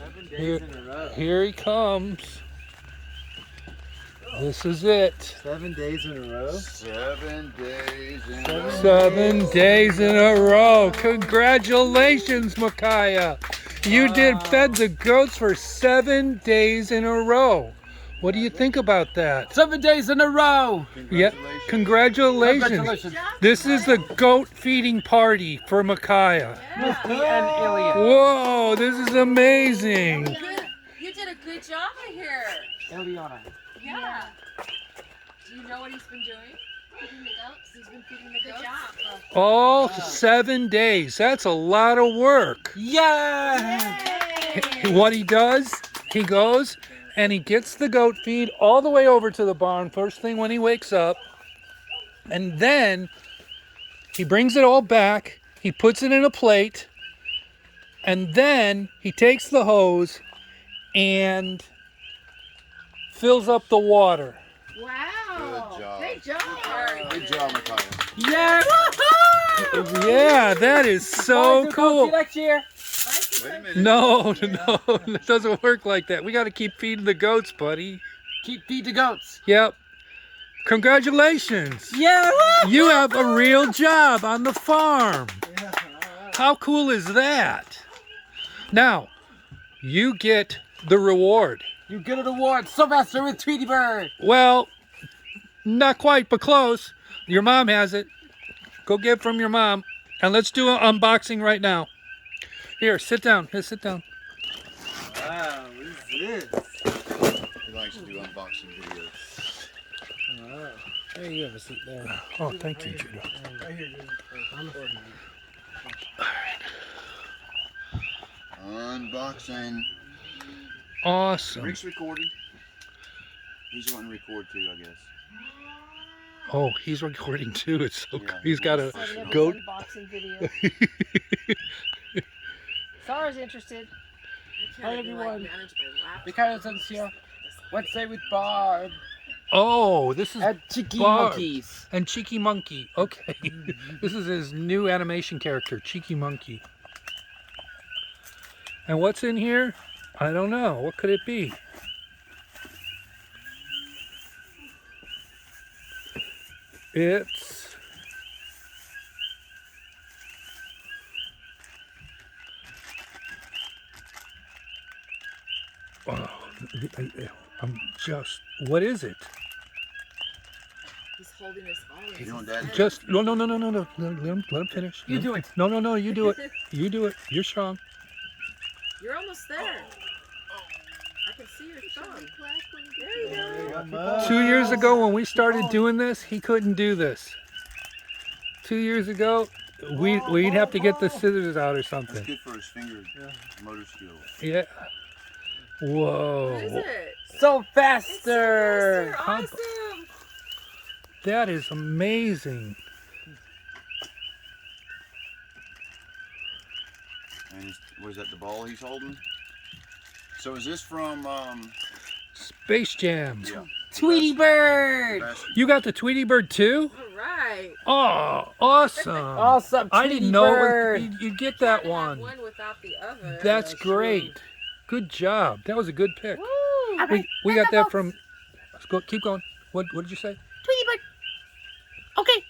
7 days in a row. Here he comes. This is it. 7 days in a row? 7 days in a row. 7 days in a row. Congratulations, Micaiah. You fed the goats for 7 days in a row. What do you think about that? 7 days in a row! Yeah, congratulations. This is the goat feeding party for Micaiah. Misty and Ilya. Whoa, this is amazing. You did a good job here. Ilyana. Yeah. Do you know what he's been doing? Feeding the goats. He's been feeding the goats. Good job. All 7 days. That's a lot of work. Yeah! What he does, he goes and he gets the goat feed all the way over to the barn first thing when he wakes up. And then he brings it all back. He puts it in a plate. And then he takes the hose and fills up the water. Wow. Good job. Great job. Good job, Micaiah. Yeah! Yeah, that is so cool. Next year. Wait a minute. No, it doesn't work like that. We got to keep feeding the goats, buddy. Keep feed the goats. Yep. Congratulations. Yeah! You have a real job on the farm. How cool is that? Now, you get the reward. You get an award, Sylvester with Tweety Bird. Well, not quite, but close. Your mom has it. Go get it from your mom. And let's do an unboxing right now. Here, sit down. Here, sit down. Wow, what is this? He likes to do unboxing videos. Wow. Hey, you have a seat there. Oh, thank you, Judah. Right here, dude. Unboxing. Awesome. Rick's recording. He's wanting to record too, I guess. Oh, he's recording too. It's so Yeah, cool. He's got a Setting up goat. his unboxing video. Sarah's interested. Hi, everyone. Because I'm here. Let's say with Barb Oh, this is and Chicky Barb. Monkeys. And Cheeky Monkey. Okay. This is his new animation character, Cheeky Monkey. And what's in here? I don't know. What could it be? It's I'm just what is it? He's holding us all. You doing, Dad? Just no. Let him finish. You do it. No, you do it. You do it. You're strong. You're almost there. I can see your thumb. There you go. 2 years ago when we started doing this, he couldn't do this. 2 years ago, we'd have to get the scissors out or That's something. good for his finger motor skills. Yeah. Whoa. What is it? Sylvester. Sylvester, awesome. That is amazing. And was that the ball he's holding? So is this from Space Jam. yeah, Tweety Bird. basketball? You got the Tweety Bird too? All right. Oh, awesome. Awesome. I didn't Tweety know Bird. you'd get that Can't have one. one without the other. That's great. Good job. That was a good pick. Woo. We got that from. Let's go. Keep going. What did you say? Tweety Bird. Okay.